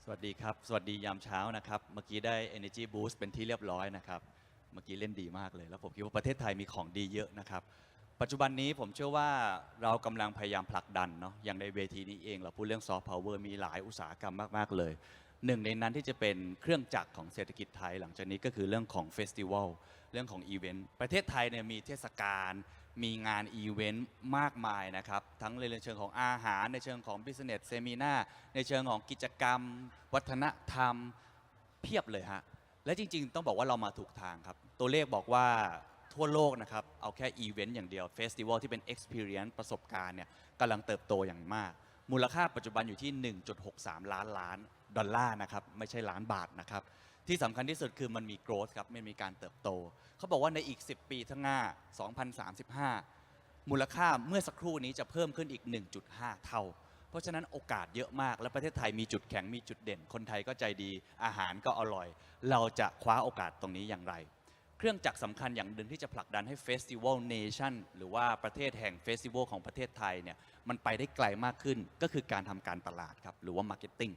สวัสดีครับสวัสดียามเช้านะครับเมื่อกี้ได้ Energy Boost เป็นที่เรียบร้อยนะครับเมื่อกี้เล่นดีมากเลยแล้วผมคิดว่าประเทศไทยมีของดีเยอะนะครับปัจจุบันนี้ผมเชื่อว่าเรากำลังพยายามผลักดันเนาะอย่างในเวทีนี้เองเราพูดเรื่องซอฟต์พาวเวอร์มีหลายอุตสาหกรรมมากๆเลยหนึ่งในนั้นที่จะเป็นเครื่องจักรของเศรษฐกิจไทยหลังจากนี้ก็คือเรื่องของเฟสติวัลเรื่องของอีเวนต์ประเทศไทยเนี่ยมีเทศกาลมีงานอีเวนต์มากมายนะครับทั้งในเชิงของอาหารในเชิงของ Business Seminar ในเชิงของกิจกรรมวัฒนธรรมเพียบเลยฮะและจริงๆต้องบอกว่าเรามาถูกทางครับตัวเลขบอกว่าทั่วโลกนะครับเอาแค่อีเวนต์อย่างเดียวเฟสติวัลที่เป็น Experience ประสบการณ์เนี่ยกำลังเติบโตอย่างมากมูลค่าปัจจุบันอยู่ที่ 1.63 ล้านดอลลาร์นะครับไม่ใช่ล้านบาทนะครับที่สำคัญที่สุดคือมันมี growth ครับมันมีการเติบโตเขาบอกว่าในอีก10ปีข้างหน้า2035มูลค่าเมื่อสักครู่นี้จะเพิ่มขึ้นอีก 1.5 เท่าเพราะฉะนั้นโอกาสเยอะมากและประเทศไทยมีจุดแข็งมีจุดเด่นคนไทยก็ใจดีอาหารก็อร่อยเราจะคว้าโอกาสตรงนี้อย่างไรเครื่องจักรสำคัญอย่างหนึ่งที่จะผลักดันให้เฟสติวัลเนชั่นหรือว่าประเทศแห่งเฟสติวัลของประเทศไทยเนี่ยมันไปได้ไกลมากขึ้นก็คือการทำการตลาดครับหรือว่ามาร์เก็ตติ้ง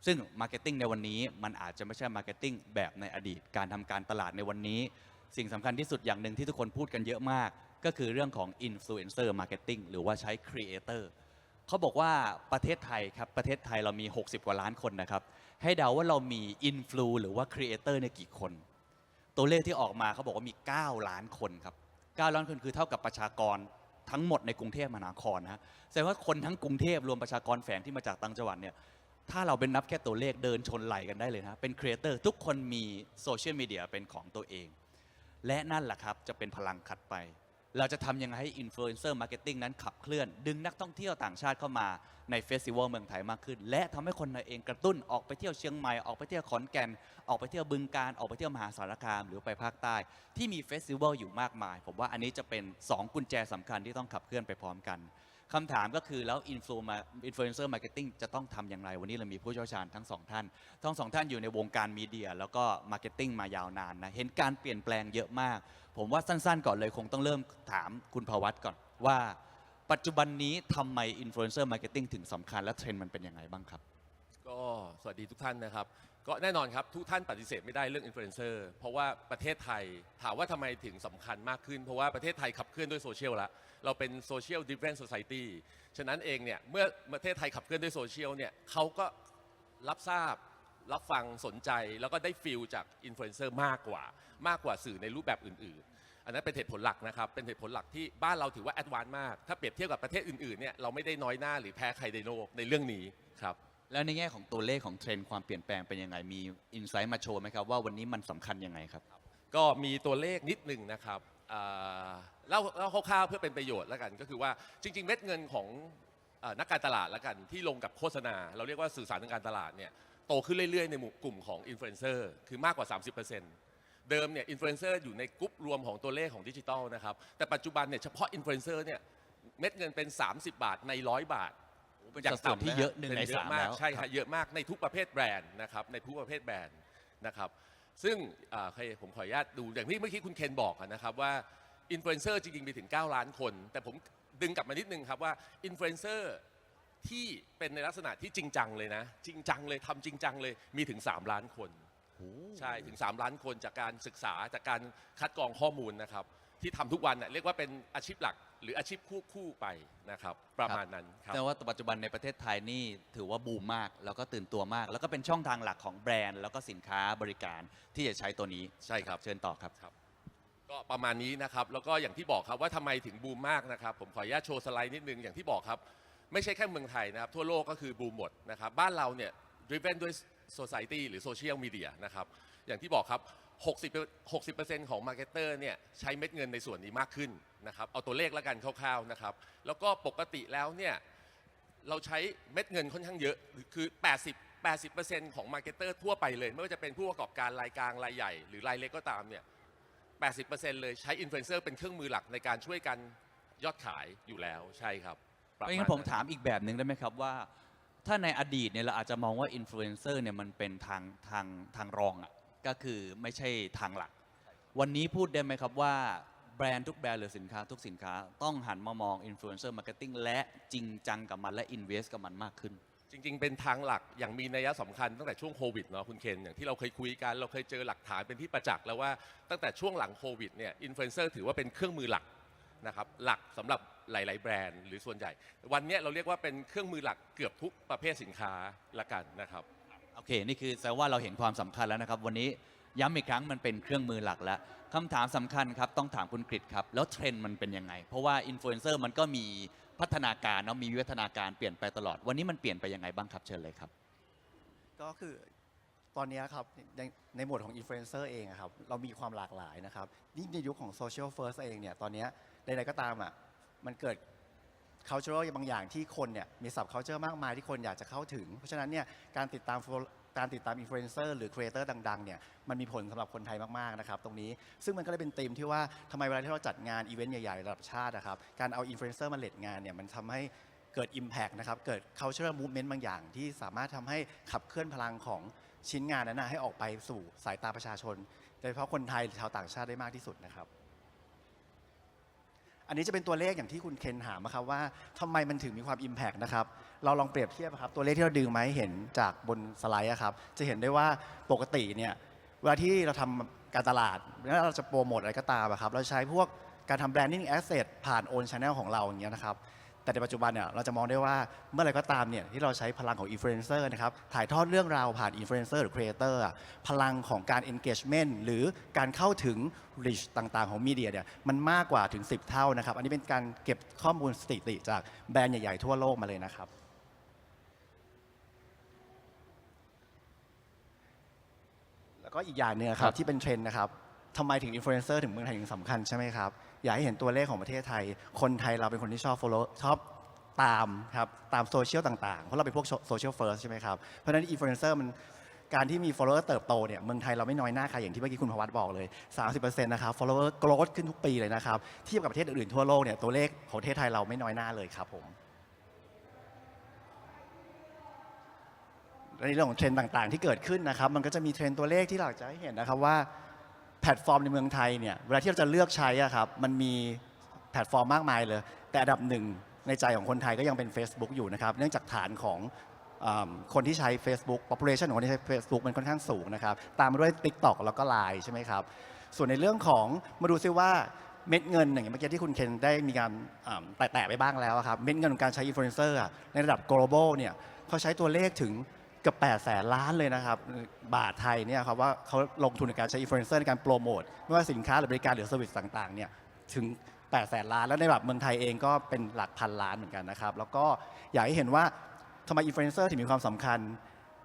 ซึ่งมาร์เก็ตติ้งในวันนี้มันอาจจะไม่ใช่มาร์เก็ตติ้งแบบในอดีตการทำการตลาดในวันนี้สิ่งสำคัญที่สุดอย่างหนึ่งที่ทุกคนพูดกันเยอะมากก็คือเรื่องของ Influencer Marketing หรือว่าใช้ Creator เขาบอกว่าประเทศไทยครับประเทศไทยเรามี60กว่าล้านคนนะครับให้เดาว่าเรามีอินฟลูหรือว่าครีเอเตอร์ในกี่คนตัวเลขที่ออกมาเขาบอกว่ามี9ล้านคนครับ9ล้านคนคือเท่ากับประชากรทั้งหมดในกรุงเทพมหานครนะแสดงว่าคนทั้งกรุงเทพรวมประชากรแฝงที่มาจากต่างจังหวัดเนี่ยถ้าเราเป็นนับแค่ตัวเลขเดินชนไหลกันได้เลยนะเป็นครีเอเตอร์ทุกคนมีโซเชียลมีเดียเป็นของตัวเองและนั่นแหละครับจะเป็นพลังขัดไปเราจะทำยังไงให้อินฟลูเอนเซอร์มาร์เก็ตติ้งนั้นขับเคลื่อนดึงนักท่องเที่ยวต่างชาติเข้ามาในเฟสติวัลเมืองไทยมากขึ้นและทำให้คนไทยเองกระตุ้นออกไปเที่ยวเชียงใหม่ออกไปเที่ยวขอนแก่นออกไปเที่ยวบึงกาฬออกไปเที่ยวมหาสารคามหรือไปภาคใต้ที่มีเฟสติวัลอยู่มากมายผมว่าอันนี้จะเป็น2กุญแจสำคัญที่ต้องขับเคลื่อนไปพร้อมกันคำถามก็คือแล้วอินฟลูเอนเซอร์มาร์เก็ตติ้งจะต้องทำอย่างไรวันนี้เรามีผู้เชี่ยวชาญทั้งสองท่านอยู่ในวงการมีเดียแล้วก็มาร์เก็ตติ้งมายาวนานนะเห็นการเปลี่ยนแปลงเยอะมากผมว่าสั้นๆก่อนเลยคงต้องเริ่มถามคุณภวัตก่อนว่าปัจจุบันนี้ทำไมอินฟลูเอนเซอร์มาร์เก็ตติ้งถึงสำคัญและเทรนด์มันเป็นยังไงบ้างครับก็สวัสดีทุกท่านนะครับก็แน่นอนครับทุกท่านปฏิเสธไม่ได้เรื่องอินฟลูเอนเซอร์เพราะว่าประเทศไทยถามว่าทำไมถึงสำคัญมากขึ้นเพราะว่าประเทศไทยขับเคลื่อนด้วยโซเชียลละเราเป็นโซเชียลดิฟเฟนซ์โซไซตี้ฉะนั้นเองเนี่ยเมื่อประเทศไทยขับเคลื่อนด้วยโซเชียลเนี่ยเขาก็รับทราบรับฟังสนใจแล้วก็ได้ฟีลจากอินฟลูเอนเซอร์มากกว่าสื่อในรูปแบบอื่นๆอันนั้นเป็นเหตุผลหลักนะครับเป็นเหตุผลหลักที่บ้านเราถือว่าแอดวานซ์มากถ้าเปรียบเทียบกับประเทศอื่นๆเนี่ยเราไม่ได้น้อยหน้าหรือแพ้ใครในโลกในเรื่องนี้ครับ แล้วในแง่ของตัวเลขของเทรนด์ความเปลี่ยนแปลงเป็นยังไงมีอินไซต์มาโชว์ไหมครับว่าวันนี้มันสำคัญยังไงครับก็มีตัวเลขนิดหนึ่งนะครับเล่าคร่าวๆเพื่อเป็นประโยชน์แล้วกันก็คือว่าจริงๆเม็ดเงินของนักการตลาดแล้วกันที่ลงกับโฆษณาเราเรียกว่าสื่อสารทางการตลาดเนี่ยโตขึ้นเรื่อยๆในหมู่กลุ่มของอินฟลูเอนเซอร์คือมากกว่า 30%เดิมเนี่ยอินฟลูเอนเซอร์อยู่ในกลุ่มรวมของตัวเลขของดิจิทัลนะครับแต่ปัจจุบันเนี่ยเฉพาะอินฟลูเอนเซอร์เนี่ยเม็ดเงินเป็น30 บาทใน100 บาทอย่างต่ำที่เยอะ1ใน3แล้วใช่ครับเยอะมากในทุกประเภทแบรนด์นะครับในทุกประเภทแบรนด์นะครับซึ่งผมขออนุญาตดูอย่างที่เมื่อกี้คุณเคนบอกนะครับว่าอินฟลูเอนเซอร์จริงๆมีถึง9ล้านคนแต่ผมดึงกลับมานิดนึงครับว่าอินฟลูเอนเซอร์ที่เป็นในลักษณะที่จริงจังเลยนะจริงจังเลยทำจริงจังเลยมีถึง3ล้านคนใช่ถึง3ล้านคนจากการศึกษาจากการคัดกรองข้อมูลนะครับที่ทำทุกวันเรียกว่าเป็นอาชีพหลักหรืออาชีพคู่ไปนะครับประมาณนั้นครับแต่ว่าปัจจุบันในประเทศไทยนี่ถือว่าบูมมากแล้วก็ตื่นตัวมากแล้วก็เป็นช่องทางหลักของแบรนด์แล้วก็สินค้าบริการที่จะใช้ตัวนี้ใช่ครับเชิญต่อครับก็ประมาณนี้นะครับแล้วก็อย่างที่บอกครับว่าทำไมถึงบูมมากนะครับผมขออนุญาตโชว์สไลด์นิดนึงอย่างที่บอกครับไม่ใช่แค่เมืองไทยนะครับทั่วโลกก็คือบูมหมดนะครับบ้านเราเนี่ย driven ด้วย society หรือ social media นะครับอย่างที่บอกครับ60%ของมาร์เก็ตเตอร์เนี่ยใช้เม็ดเงินในส่วนนี้มากขึ้นนะครับเอาตัวเลขแล้วกันคร่าวๆนะครับแล้วก็ปกติแล้วเนี่ยเราใช้เม็ดเงินค่อนข้างเยอะคือ80%ของมาร์เก็ตเตอร์ทั่วไปเลยไม่ว่าจะเป็นผู้ประกอบการรายกลางรายใหญ่หรือรายเล็กก็ตามเนี่ย80%เลยใช้อินฟลูเอนเซอร์เป็นเครื่องมือหลักในการช่วยกันยอดขายอยู่แล้วใช่ครับไม่งั้นผมถามอีกแบบหนึ่งได้ไหมครับว่าถ้าในอดีตเนี่ยเราอาจจะมองว่าอินฟลูเอนเซอร์เนี่ยมันเป็นทางรองอ่ะก็คือไม่ใช่ทางหลักวันนี้พูดได้ไหมครับว่าแบรนด์ทุกแบรนด์หรือสินค้าทุกสินค้าต้องหันมามองอินฟลูเอนเซอร์มาร์เก็ตติ้งและจริงจังกับมันและอินเวสกับมันมากขึ้น จริงๆเป็นทางหลักอย่างมีนัยสำคัญตั้งแต่ช่วงโควิดเนาะคุณเคนอย่างที่เราเคยคุยกันเราเคยเจอหลักฐานเป็นที่ประจักษ์แล้วว่าตั้งแต่ช่วงหลังโควิดเนี่ยอินฟลูเอนเซอร์ถือว่าเป็นเครื่องมือหลักนะครับหลักสำหรับหลายๆแบรนด์หรือส่วนใหญ่วันนี้เราเรียกว่าเป็นเครื่องมือหลักเกือบทุกประเภทสินค้าละกันนะครับ โอเค นี่คือแสดงว่าเราเห็นความสำคัญแล้วนะครับ วันนี้ย้ำอีกครั้งมันเป็นเครื่องมือหลักแล้วคำถามสำคัญครับ ต้องถามคุณกฤษครับ แล้วเทรนด์มันเป็นยังไง เพราะว่าอินฟลูเอนเซอร์มันก็มีพัฒนาการเนาะมีวิวัฒนาการเปลี่ยนไปตลอด วันนี้มันเปลี่ยนไปยังไงบ้างครับ เชิญเลยครับ ก็คือตอนนี้ครับในหมวดของอินฟลูเอนเซอร์เองอะครับเรามีความหลากหลายนะครับยิ่งในยุคของโซเชียลเฟิร์สเองเนี่ยตอนนี้ใดๆก็ตามอ่ะมันเกิด cultural บางอย่างที่คนเนี่ยมี sub culture มากมายที่คนอยากจะเข้าถึง เพราะฉะนั้นเนี่ยการติดตามอินฟลูเอนเซอร์หรือครีเอเตอร์ดังๆเนี่ยมันมีผลสำหรับคนไทยมากๆนะครับตรงนี้ซึ่งมันก็เลยเป็นธีมที่ว่าทำไมเวลาที่เราจัดงานอีเวนต์ใหญ่ๆระดับชาตินะครับการเอาอินฟลูเอนเซอร์มาเลดงานเนี่ยมันทำให้เกิด Impact นะครับเกิด cultural movement บางอย่างที่สามารถทำให้ขับเคลื่อนพลังของชิ้นงานนั้นนะให้ออกไปสู่สายตาประชาชนโดยเฉพาะคนไทยหรือชาวต่างชาติได้มากที่สุดนะครับอันนี้จะเป็นตัวเลขอย่างที่คุณเคนถามนะครับว่าทำไมมันถึงมีความ Impact นะครับเราลองเปรียบเทียบครับตัวเลขที่เราดึงมาให้เห็นจากบนสไลด์ครับจะเห็นได้ว่าปกติเนี่ยเวลาที่เราทำการตลาดแล้วเราจะโปรโมทอะไรก็ตามครับเราใช้พวกการทำ branding asset ผ่าน own channel ของเราอย่างเงี้ยนะครับแต่ในปัจจุบันเนี่ยเราจะมองได้ว่าเมื่อไหร่ก็ตามเนี่ยที่เราใช้พลังของอินฟลูเอนเซอร์นะครับถ่ายทอดเรื่องราวผ่านอินฟลูเอนเซอร์หรือครีเอเตอร์พลังของการ engagement หรือการเข้าถึง reach ต่างๆของมีเดียเนี่ยมันมากกว่าถึง10 เท่านะครับอันนี้เป็นการเก็บข้อมูลสถิติจากแบรนด์ใหญ่ๆทั่วโลกมาเลยนะครับแล้วก็อีกอย่างหนึงครับที่เป็นเทรนด์นะครับทำไมถึงอินฟลูเอนเซอร์ถึงเมืองไทยถึงสำคัญใช่ไหมครับอยากให้เห็นตัวเลขของประเทศไทยคนไทยเราเป็นคนที่ชอบ follow ชอบตามครับตามโซเชียลต่างๆเพราะเราเป็นพวกโซเชียลเฟิร์สใช่ไหมครับเพราะฉะนั้นอินฟลูเอนเซอร์มันการที่มี follower เติบโตเนี่ยเมืองไทยเราไม่น้อยหน้าใครอย่างที่เมื่อกี้คุณพวัตบอกเลย 30% นะครับ follower growth ขึ้นทุกปีเลยนะครับเทียบกับประเทศอื่นๆทั่วโลกเนี่ยตัวเลขของประเทศไทยเราไม่น้อยหน้าเลยครับผมในเรื่องของเทรนด์ต่างๆที่เกิดขึ้นนะครับมันก็จะมีเทรนด์ตัวเลขที่เราจะให้เห็นนะครับว่าแพลตฟอร์มในเมืองไทยเนี่ยเวลาที่เราจะเลือกใช้อะครับมันมีแพลตฟอร์มมากมายเลยแต่อันดับหนึ่งในใจของคนไทยก็ยังเป็น Facebook อยู่นะครับเนื่องจากฐานของคนที่ใช้ Facebook population ของคนที่ใช้ Facebook มันค่อนข้างสูงนะครับตามมาด้วย TikTok แล้วก็ Line ใช่ไหมครับส่วนในเรื่องของมาดูซิว่าเม็ดเงินอย่างเมื่อกี้ที่คุณเคนได้มีการแตะไปบ้างแล้วครับเม็ดเงินของการใช้อินฟลูเอนเซอร์ในระดับ global เนี่ยเขาใช้ตัวเลขถึงเกือบ800,000 ล้านเลยนะครับบาทไทยเนี่ยครับว่าเขาลงทุนในการใช้อินฟลูเอนเซอร์ในการโปรโมทไม่ว่าสินค้าหรือบริการหรือเซอร์วิสต่างๆเนี่ยถึง800,000 ล้านแล้วในแบบเมืองไทยเองก็เป็นหลักพันล้านเหมือนกันนะครับแล้วก็อยากให้เห็นว่าทำไมอินฟลูเอนเซอร์ถึงมีความสำคัญ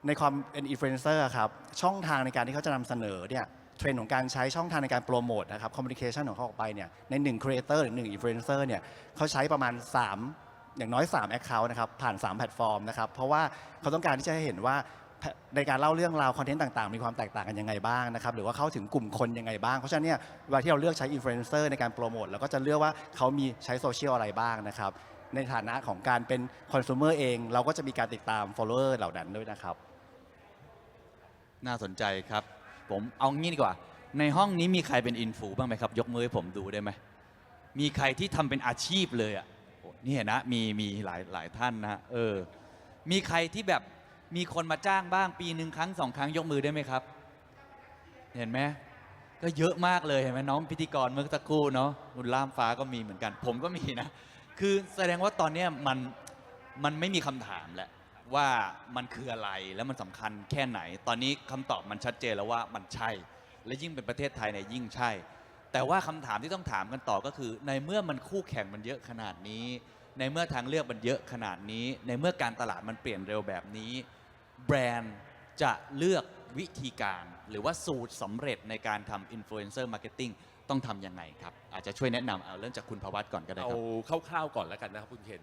ในความเป็นอินฟลูเอนเซอร์ครับช่องทางในการที่เขาจะนำเสนอเนี่ยเทรนด์ของการใช้ช่องทางในการโปรโมทนะครับคอมมิวนิเคชันของเขาออกไปเนี่ยใน1ครีเอเตอร์หรือ1อินฟลูเอนเซอร์เนี่ยเขาใช้ประมาณ3อย่างน้อย3 Account นะครับผ่าน3แพลตฟอร์มนะครับเพราะว่าเขาต้องการที่จะให้เห็นว่าในการเล่าเรื่องราวคอนเทนต์ต่างๆมีความแตกต่างกันยังไงบ้างนะครับหรือว่าเข้าถึงกลุ่มคนยังไงบ้างเพราะฉะนั้นเนี่ยเวลาที่เราเลือกใช้อินฟลูเอนเซอร์ในการโปรโมทเราก็จะเลือกว่าเขามีใช้โซเชียลอะไรบ้างนะครับในฐานะของการเป็นคอน sumer เองเราก็จะมีการติดตาม follower เหล่านั้นด้วยนะครับน่าสนใจครับผมเอางี้ดีกว่าในห้องนี้มีใครเป็นอินฟูบ้างไหมครับยกมือให้ผมดูได้ไหมมีใครที่ทำเป็นอาชีพเลยอ่ะนี่เห็นนะมีหลายท่านนะมีใครที่แบบมีคนมาจ้างบ้างปีหนึ่งครั้ง2 ครั้งยกมือได้ไหมครับเห็นไหมก็เยอะมากเลยเห็นไหมน้องพิธีกรเมื่อสักครู่เนาะคุณล่ามฟ้าก็มีเหมือนกันผมก็มีนะคือแสดงว่าตอนนี้มันไม่มีคำถามแหละว่ามันคืออะไรแล้วมันสำคัญแค่ไหนตอนนี้คำตอบมันชัดเจนแล้วว่ามันใช่และยิ่งเป็นประเทศไทยเนี่ยยิ่งใช่แต่ว่าคำถามที่ต้องถามกันต่อก็คือในเมื่อมันคู่แข่งมันเยอะขนาดนี้ในเมื่อทางเลือกมันเยอะขนาดนี้ในเมื่อการตลาดมันเปลี่ยนเร็วแบบนี้แบรนด์จะเลือกวิธีการหรือว่าสูตรสำเร็จในการทำอินฟลูเอนเซอร์มาร์เก็ตติ้งต้องทำยังไงครับอาจจะช่วยแนะนำเอาเริ่มจากคุณภวัตก่อนก็ได้ครับเอาคร่าวๆก่อนแล้วกันนะครับคุณเคน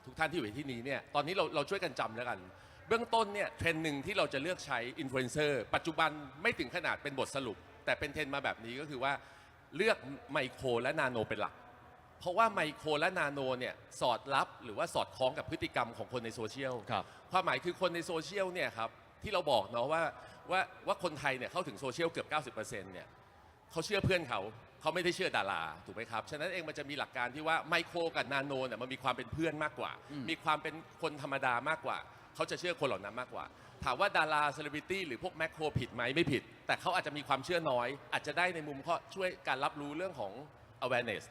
ทุกท่านที่อยู่ที่นี้เนี่ยตอนนี้เราช่วยกันจำแล้วกันเบื้องต้นเนี่ยเทรนด์หนึ่งที่เราจะเลือกใช้อินฟลูเอนเซอร์ปัจจุบันไม่ถึงขนาดเป็นบทสรุปแต่เป็นเทรนด์มาแบบนี้ก็คือว่าเลือกไมโครและนาโนเป็นหลักเพราะว่าไมโครและนาโนเนี่ยสอดรับหรือว่าสอดคล้องกับพฤติกรรมของคนในโซเชียลความหมายคือคนในโซเชียลเนี่ยครับที่เราบอกเนาะว่าคนไทยเนี่ยเข้าถึงโซเชียลเกือบ 90% เนี่ยเขาเชื่อเพื่อนเขาไม่ได้เชื่อดาราถูกไหมครับฉะนั้นเองมันจะมีหลักการที่ว่าไมโครกับนาโนเนี่ยมันมีความเป็นเพื่อนมากกว่ามีความเป็นคนธรรมดามากกว่า เขาจะเชื่อคนเหล่านั้นมากกว่า ถามว่าดาราเซเลบริตี้หรือพวกแมคโครผิดไหมไม่ผิด แต่เขาอาจจะมีความเชื่อน้อย อาจจะได้ในมุมเขาช่วยการรับรู้เรื่องของ awareness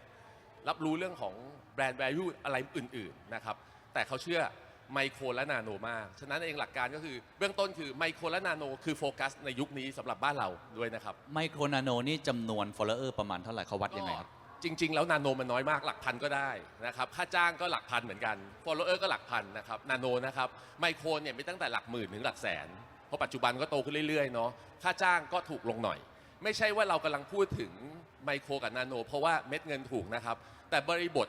รับรู้เรื่องของแบรนด์ value อะไรอื่นๆนะครับแต่เขาเชื่อไมโครและนาโนมากฉะนั้นเองหลักการก็คือเบื้องต้นคือไมโครและนาโนคือโฟกัสในยุคนี้สำหรับบ้านเราด้วยนะครับ ไมโครนาโนนี่จำนวน follower ประมาณเท่าไหร่เขาวัดยังไงครับ จริง ๆ แล้วนาโนมันน้อยมากหลักพันก็ได้นะครับค่าจ้างก็หลักพันเหมือนกัน follower ก็หลักพันนะครับนาโนนะครับไมโครเนี่ยมีตั้งแต่หลักหมื่นถึงหลักแสนเพราะปัจจุบันก็โตขึ้นเรื่อยๆเนาะค่าจ้างก็ถูกลงหน่อย ไม่ใช่ว่าเรากำลังพูดถึงไมโครกับนาโนเพราะว่าเม็ดเงินถูกนะครับแต่บริบท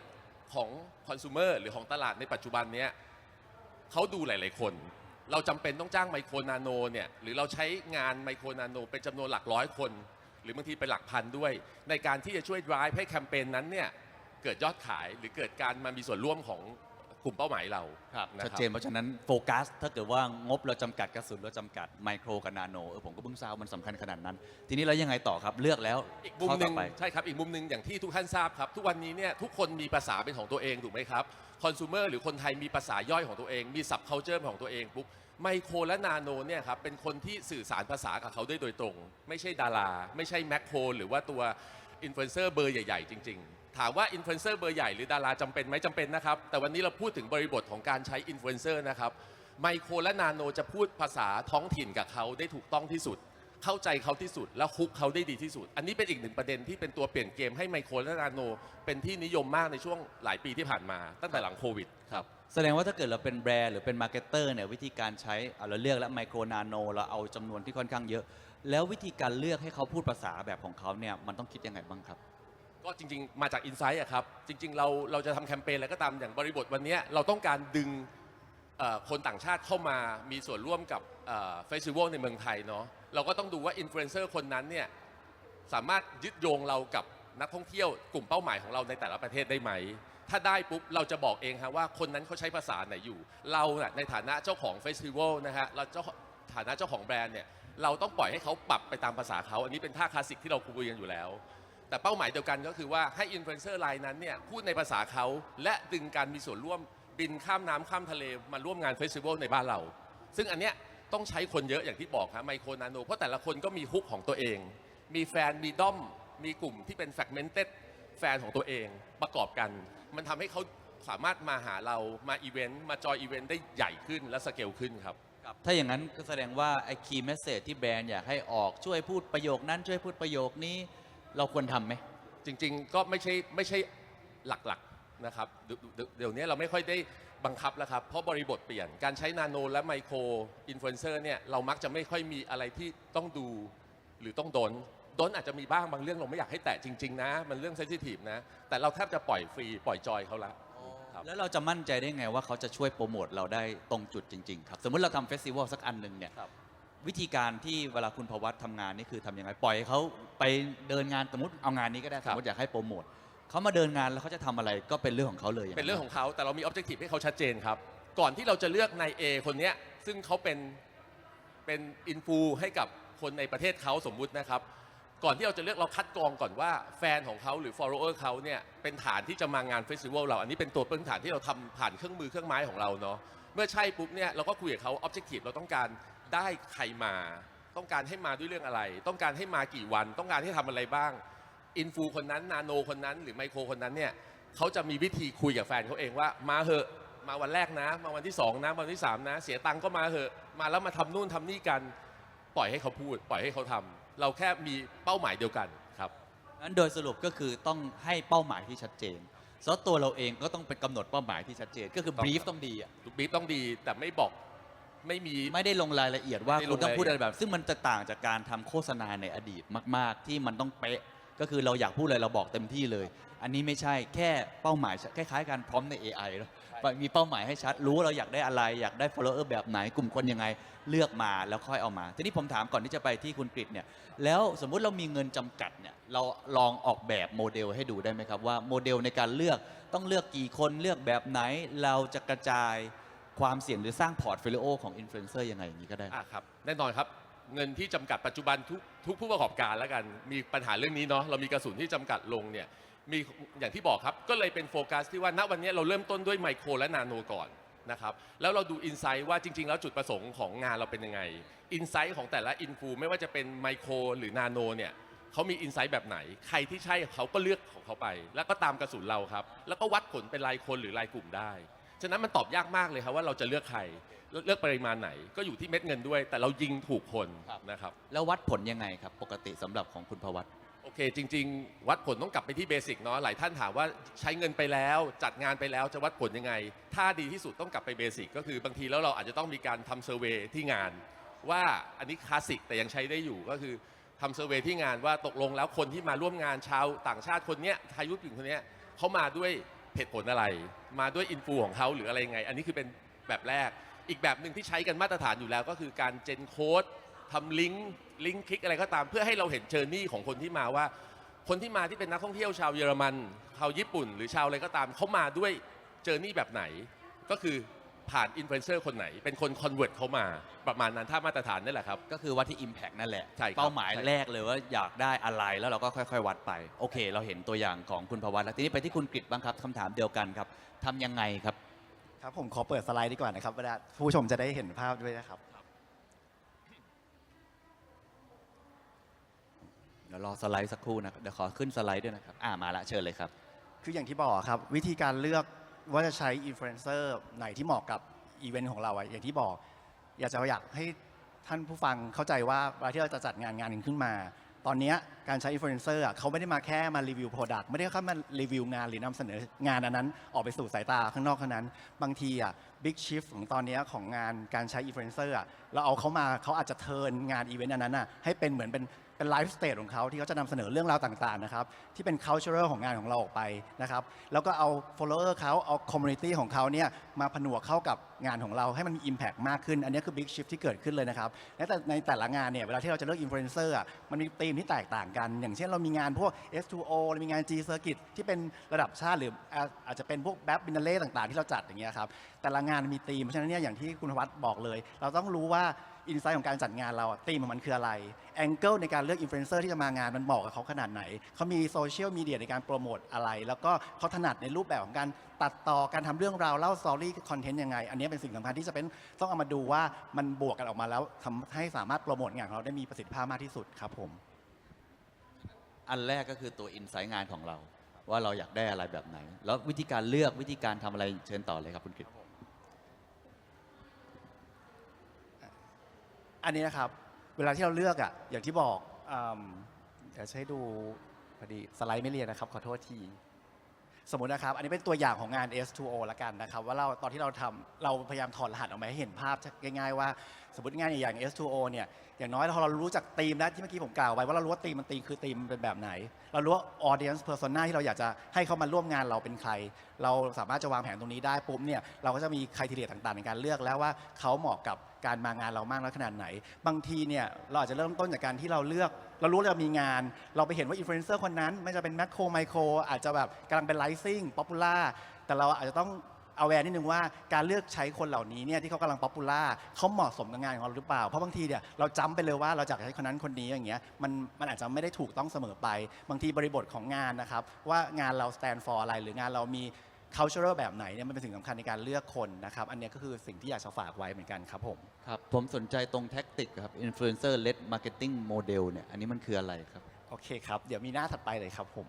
ของคอน sumer หรือของตลาดในปัจจุบันเนี้ยเขาดูหลายๆคน เราจำเป็นต้องจ้างไมโครนาโนเนี่ยหรือเราใช้งานไมโครนาโนเป็นจำนวนหลักร้อยคน หรือบางทีเป็นหลักพันด้วย ในการที่จะช่วย drive ให้แคมเปญนั้นเนี่ยเกิดยอดขายหรือเกิดการมามีส่วนร่วมของกลุ่มเป้าหมายเรานะ ชัด ครับ เจนเพราะฉะนั้นโฟกัสถ้าเกิดว่างบเราจำกัดกระสุนเราจำกัดไมโครกับนาโนผมก็เพิ่งทราบมันสำคัญขนาดนั้น ทีนี้เรายังไงต่อครับเลือกแล้ว อีกมุม ข้ หนึ่ ต่ ง ไป ใช่ครับอีกมุมหนึ่งอย่างที่ทุกท่านทราบครับทุกวันนี้เนี่ยทุกคนมีภาษาเป็นของตัวเองถูกไหมครับคอน sumer หรือคนไทยมีภาษาย่อยของตัวเองมี sub culture ของตัวเองปุ๊บไมโครและนาโนเนี่ยครับเป็นคนที่สื่อสารภาษากับเขาได้โดยตรง ไม่ใช่ดารา ไม่ใช่แมคโครหรือว่าตัวอินฟลูเอนเซอร์เบอร์ใหญ่ๆจริงๆถามว่าอินฟลูเอนเซอร์เบอร์ใหญ่หรือดาราจำเป็นไหมจำเป็นนะครับแต่วันนี้เราพูดถึงบริบทของการใช้อินฟลูเอนเซอร์นะครับไมโครและนาโนจะพูดภาษาท้องถิ่นกับเขาได้ถูกต้องที่สุด เข้าใจเขาที่สุดแล้วคุกเขาได้ดีที่สุด อันนี้เป็นอีกหนึ่งประเด็นที่เป็นตัวเปลี่ยนเกมให้ไมโครและนาโนเป็นที่นิยมมากในช่วงหลายปีที่ผ่านมาตั้งแต่หลังโควิดครับ แสดงว่าถ้าเกิดเราเป็นแบรนด์หรือเป็นมาร์เก็ตเตอร์เนี่ยวิธีการใช้เราเลือกแล้วไมโครนาโนเราเอาจำนวนที่ค่อนข้างเยอะ แล้ววิธีการเลือกให้เขาพูดภาษาแบบของเขาเนี่ยมันต้องคิดยังไงบ้างครับ ก็จริงๆ มาจากอินไซต์อะครับ จริงๆ เราจะทำแคมเปญอะไรก็ตามอย่างบริบทวันนี้เราต้องการดึงคนต่างชาติเข้ามามีส่วนร่วมกับเฟสติวัลในเมืองไทยเนาะเราก็ต้องดูว่าอินฟลูเอนเซอร์คนนั้นเนี่ยสามารถยึดโยงเรากับนักท่องเที่ยวกลุ่มเป้าหมายของเราในแต่ละประเทศได้ไหม ถ้าได้ปุ๊บเราจะบอกเองครับว่าคนนั้นเขาใช้ภาษาไหนอยู่ เราน่ะในฐานะเจ้าของเฟสติวัลนะฮะเราฐานะเจ้าของแบรนด์เนี่ยเราต้องปล่อยให้เขาปรับไปตามภาษาเขาอันนี้เป็นท่าคลาสสิกที่เราคุยกันอยู่แล้ว แต่เป้าหมายเดียวกันก็คือว่าให้อินฟลูเอนเซอร์รายนั้นเนี่ยพูดในภาษาเขาและดึงการมีส่วนร่วมบินข้ามน้ำข้ามทะเลมาร่วมงานเฟสติวัลในบ้านเรา ซึ่งอันเนี้ยต้องใช้คนเยอะอย่างที่บอกครับไมโครนาโนเพราะแต่ละคนก็มีฮุกของตัวเอง มีแฟนมีด้อมมีกลุ่มที่เป็นแฟกเมนเต็ดแฟนของตัวเองประกอบกัน มันทำให้เขาสามารถมาหาเรามาอีเวนต์มาจอยอีเวนต์ได้ใหญ่ขึ้นและสเกลขึ้นครับ ถ้าอย่างนั้นก็แสดงว่าไอ้คีย์เมสเซจที่แบรนด์อยากให้ออกช่วยพูดประโยคนั้นช่วยพูดประโยคนี้เราควรทำไหม จริงๆ ก็ไม่ใช่หลักๆนะครับเดี๋ยวนี้เราไม่ค่อยได้บังคับแล้วครับเพราะบริบทเปลี่ยนการใช้นาโนและไมโครอินฟลูเอนเซอร์เนี่ยเรามักจะไม่ค่อยมีอะไรที่ต้องดูหรือต้องดนอาจจะมีบ้างบางเรื่องเราไม่อยากให้แตะจริงๆนะมันเรื่องเซนซิทีฟนะแต่เราแทบจะปล่อยฟรีปล่อยจอยเขาละครับ แล้วเราจะมั่นใจได้ไงว่าเขาจะช่วยโปรโมทเราได้ตรงจุดจริงๆครับสมมุติเราทำเฟสติวัลสักอันหนึ่งเนี่ย ครับ วิธีการที่เวลาคุณพวัตทำงานนี่คือทำยังไงปล่อยให้เขาไปเดินงานสมมติเอางานนี้ก็ได้สมมติอยากให้โปรโมทเขามาเดินงานแล้วเขาจะทำอะไรก็เป็นเรื่องของเขาเลย เป็นเรื่องของเขาแต่เรามีออบเจกตีฟให้เขาชัดเจนครับ ก่อนที่เราจะเลือกนาย A คนเนี้ยซึ่งเขาเป็นอินฟูให้กับคนในประเทศเขาสมมุตินะครับ ก่อนที่เราจะเลือกเราคัดกรองก่อนว่าแฟนของเขาหรือ follower เขาเนี่ยเป็นฐานที่จะมางานเฟสติวัลเราอันนี้เป็นตัวพื้นฐานที่เราทำผ่านเครื่องมือเครื่องไม้ของเราเนาะเมื่อใช่ปุ๊บเนี่ยเราก็คุยกับเขาออบเจกตีฟเราต้องการได้ใครมา ต้องการให้มาด้วยเรื่องอะไร ต้องการให้มากี่วัน ต้องการให้ทำอะไรบ้างอินฟูคนนั้นนาโนคนนั้นหรือไมโครคนนั้นเนี่ยเขาจะมีวิธีคุยกับแฟนเขาเองว่ามาเหอะมาวันแรกนะ มาวันที่2นะมาวันที่3นะเสียตังค์ก็มาเหอะมาแล้วมาทำนู่นทำนี่กันปล่อยให้เขาพูด ปล่อยให้เขาทำเราแค่มีเป้าหมายเดียวกันครับ งั้นโดยสรุปก็คือต้องให้เป้าหมายที่ชัดเจนเพราะตัวเราเองก็ต้องเป็นกำหนดเป้าหมายที่ชัดเจนก็คือบรีฟต้องดีอะ บีฟต้องดีแต่ไม่บอกไม่มี ไม่ได้ลงรายละเอียดว่า ไม่ลง คุณต้องพูด ราย อะ ละเอียด ไรแบบ ซึ่งมันจะต่างจากการทำโฆษณาในอดีตมาก ๆ ที่มันต้องเป๊ะ ก็คือเราอยากพูดอะไรเราบอกเต็มที่เลย อันนี้ไม่ใช่แค่เป้าหมายคล้ายๆการพร้อมใน AI เนอะมีเป้าหมายให้ชัดรู้ว่าเราอยากได้อะไรอยากได้ follower แบบไหนกลุ่มคนยังไงเลือกมาแล้วค่อยเอามา ทีนี้ผมถามก่อนที่จะไปที่คุณกฤษเนี่ยแล้วสมมุติเรามีเงินจำกัดเนี่ยเราลองออกแบบโมเดลให้ดูได้ไหมครับว่าโมเดลในการเลือกต้องเลือกกี่คนเลือกแบบไหนเราจะกระจายความเสี่ยงหรือสร้างพอร์ตโฟลิโอของอินฟลูเอนเซอร์ยังไงอย่างนี้ก็ได้ ครับแน่นอนครับเงินที่จำกัดปัจจุบันทุกผู้ประกอบการแล้วกันมีปัญหาเรื่องนี้เนาะเรามีกระสุนที่จำกัดลงเนี่ยมีอย่างที่บอกครับก็เลยเป็นโฟกัสที่ว่าณวันนี้เราเริ่มต้นด้วยไมโครและนาโนก่อน นะครับแล้วเราดูอินไซต์ว่าจริงๆแล้วจุดประสงค์ของงานเราเป็นยังไงอินไซต์ของแต่ละอินฟูไม่ว่าจะเป็นไมโครหรือนาโนเนี่ยเขามีอินไซต์แบบไหนใครที่ใช่เขาก็เลือกของเขาไป แล้วก็ตามกระสุนเราครับแล้วก็วัดผลเป็นรายคนหรือรายกลุ่มได้ฉะนั้นมันตอบยากมากเลยครับว่าเราจะเลือกใครเลือกปริมาณไหนก็อยู่ที่เม็ดเงินด้วย แต่เรายิงถูกคนนะครับ แล้ววัดผลยังไงครับ ปกติสำหรับของคุณพวัต โอเคจริงๆ วัดผลต้องกลับไปที่เบสิกเนาะหลายท่านถามว่าใช้เงินไปแล้วจัดงานไปแล้วจะวัดผลยังไงถ้าดีที่สุดต้องกลับไปเบสิกก็คือบางทีแล้วเราอาจจะต้องมีการทำเซอร์เวย์ที่งาน ว่าอันนี้คลาสสิกแต่ยังใช้ได้อยู่ก็คือทำเซอร์เวย์ที่งานว่าตกลงแล้วคนที่มาร่วมงานชาวต่างชาติคนเนี้ยไทยญี่ปุ่นคนเนี้ยเขามาด้วยเหตุผลอะไร มาด้วยอินฟูของเขาหรืออะไรยังไง อันนี้คือเป็นแบบแรกอีกแบบหนึ่งที่ใช้กันมาตรฐานอยู่แล้วก็คือการเจนโค้ดทำลิงก์คลิกอะไรก็ตามเพื่อให้เราเห็นเจอร์นี่ของคนที่มาว่า คนที่มาที่เป็นนักท่องเที่ยวชาวเยอรมันชาวญี่ปุ่นหรือชาวอะไรก็ตามเขามาด้วยเจอร์นี่แบบไหน ก็คือผ่านอินฟลูเอนเซอร์คนไหน เป็นคนคอนเวิร์ตเขามาประมาณนั้นถ้ามาตรฐานนั่นแหละครับ ก็คือวัดที่ Impact นั่นแหละ ใช่ครับ เป้าหมายแรกเลยว่าอยากได้อะไรแล้วเราก็ค่อยๆ วัดไป โอเค เราเห็นตัวอย่างของคุณพวัตแล้วทีนี้ไปที่คุณกฤษบ้างครับคำถามเดียวกันครับทำยังไงครับ ครับผมขอเปิดสไลด์ดีกว่านะครับเวลาผู้ชมจะได้เห็นภาพด้วยนะครับ เดี๋ยวรอสไลด์สักครู่นะครับเดี๋ยวขอขึ้นสไลด์ด้วยนะครับมาละเชิญเลยครับ คืออย่างที่บอกครับวิธีการเลือกว่าจะใช้อินฟลูเอนเซอร์ไหนที่เหมาะกับอีเวนต์ของเราอะอย่างที่บอกอยากให้ท่านผู้ฟังเข้าใจว่าเวลาที่เราจะจัดงานหนึ่งขึ้นมา ตอนนี้การใช้อินฟลูเอนเซอร์เขาไม่ได้มาแค่มารีวิวโปรดักต์ไม่ได้แค่มารีวิวงานหรือนำเสนองานอันนั้นออกไปสู่สายตาข้างนอกเท่านั้นบางทีบิ๊กชิฟของตอนนี้ของงานการใช้อินฟลูเอนเซอร์เราเอาเขามาเขาอาจจะเทิร์นงานอีเวนต์อันนั้นให้เป็นเหมือนเป็นไลฟ์สเตจของเขาที่เขาจะนำเสนอเรื่องราวต่างๆนะครับที่เป็น cultural ของงานของเราออกไปนะครับแล้วก็เอา follower เขาเอา community ของเขาเนี่ยมาผนวกเข้ากับงานของเราให้มันมี impact มากขึ้นอันนี้คือ big shift ที่เกิดขึ้นเลยนะครับแต่ในแต่ละงานเนี่ยเวลาที่เราจะเลือก influencer มันมีธีมที่แตกต่างกัน อย่างเช่นเรามีงานพวก S2O เรามีงาน G Circuit ที่เป็นระดับชาติหรืออาจจะเป็นพวกแบบบินาเล่ต่างๆที่เราจัดอย่างเงี้ยครับแต่ละงานมีธีมเพราะฉะนั้นเนี่ยอย่างที่คุณวัฒน์บอกเลย เราต้องรู้ว่าอินไซต์ของการจัดงานเราธีมของมันคืออะไรแองเกิลในการเลือกอินฟลูเอนเซอร์ที่จะมางานมันเหมาะกับเขาขนาดไหนเขามีโซเชียลมีเดียในการโปรโมทอะไรแล้วก็เขาถนัดในรูปแบบของการตัดต่อการทำเรื่องราวเล่าสตอรี่คอนเทนต์ยังไงอันนี้เป็นสิ่งสำคัญที่จะเป็นต้องเอามาดูว่ามันบวกกันออกมาแล้วทำให้สามารถโปรโมทงานของเราได้มีประสิทธิภาพมากที่สุดครับผม อันแรกก็คือตัวอินไซต์งานของเรา ว่าเราอยากได้อะไรแบบไหน แล้ววิธีการเลือกวิธีการทำอะไรเชิญต่อเลยครับคุณกฤษ อันนี้นะครับเวลาที่เราเลือกอย่างที่บอกเดี๋ยวให้ดูพอดีสไลด์ไม่เรียนนะครับขอโทษทีสมมตินะครับอันนี้เป็นตัวอย่างของงาน S2O ละกันนะครับว่าเราตอนที่เราทำเราพยายามถอดรหัสออกมาให้เห็นภาพง่ายๆว่าสมมติงานอย่าง S2O เนี่ยอย่างน้อยเรารู้จักธีมแล้วที่เมื่อกี้ผมกล่าวไว้ว่าเรารู้ว่าธีมคือธีมเป็นแบบไหนเรารู้ว่า audience persona ที่เราอยากจะให้เขามาร่วมงานเราเป็นใครเราสามารถจะวางแผนตรงนี้ได้ปุ๊บเนี่ยเราก็จะมีไครทีเรียต่างๆในการเลือกแล้วว่าเขาเหมาะกับการมางานเรามากน้อยขนาดไหนบางทีเนี่ยเราอาจจะเริ่มต้นจากการที่เราเลือกเรารู้ว่าเรามีงานเราไปเห็นว่าอินฟลูเอนเซอร์คนนั้นไม่จะเป็นแมคโครไมโครอาจจะแบบกำลังเป็นไลซิ่งป๊อปปูล่าแต่เราอาจจะต้องเอาแวร์นิดนึงว่าการเลือกใช้คนเหล่านี้เนี่ยที่เขากำลังป๊อปปูล่าเขาเหมาะสมกับงานของเราหรือเปล่าเพราะบางทีเนี่ยเราจำไปเลยว่าเราอยากใช้คนนั้นคนนี้อย่างเงี้ยมันอาจจะไม่ได้ถูกต้องเสมอไปบางทีบริบทของงานนะครับว่างานเรา stand for อะไรหรืองานเรามี cultural แบบไหนเนี่ยมันเป็นสิ่งสำคัญในการเลือกคนนะครับอันนี้ก็คือสิ่งที่อยากจะฝากไว้เหมือนกันครับผม ครับผมสนใจตรงแท็กติกครับ Influencer Led Marketing Model เนี่ยอันนี้มันคืออะไรครับ โอเคครับเดี๋ยวมีหน้าถัดไปเลยครับผม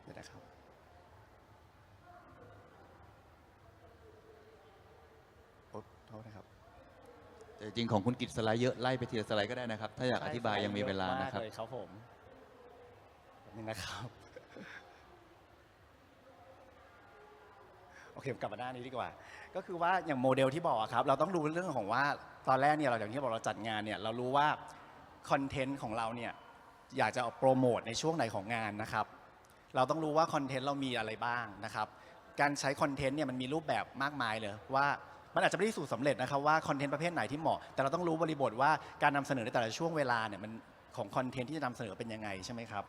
เดี๋ยวนะครับโอ้โทษนะครับ แต่จริงของคุณกิจสไลด์เยอะไล่ไปทีละสไลด์ก็ได้นะครับ ถ้าอยากอธิบายยังมีเวลานะครับ เยอมกเลยครับผมนี่นะครับ โอเคกลับมาหน้านี้ดีกว่า ก็คือว่าอย่างโมเดลที่บอกครับเราต้องดูเรื่องของว่าตอนแรกเนี่ยเราอย่างที่บอกเราจัดงานเนี่ยเรารู้ว่าคอนเทนต์ของเราเนี่ยอยากจะเอาโปรโมทในช่วงไหนของงานนะครับเราต้องรู้ว่าคอนเทนต์เรามีอะไรบ้างนะครับการใช้คอนเทนต์เนี่ยมันมีรูปแบบมากมายเลยว่ามันอาจจะไม่ได้สูตรสำเร็จนะครับว่าคอนเทนต์ประเภทไหนที่เหมาะแต่เราต้องรู้บริบทว่าการนำเสนอในแต่ละช่วงเวลาเนี่ยมันของคอนเทนต์ที่จะนำเสนอเป็นยังไงใช่ไหมครับ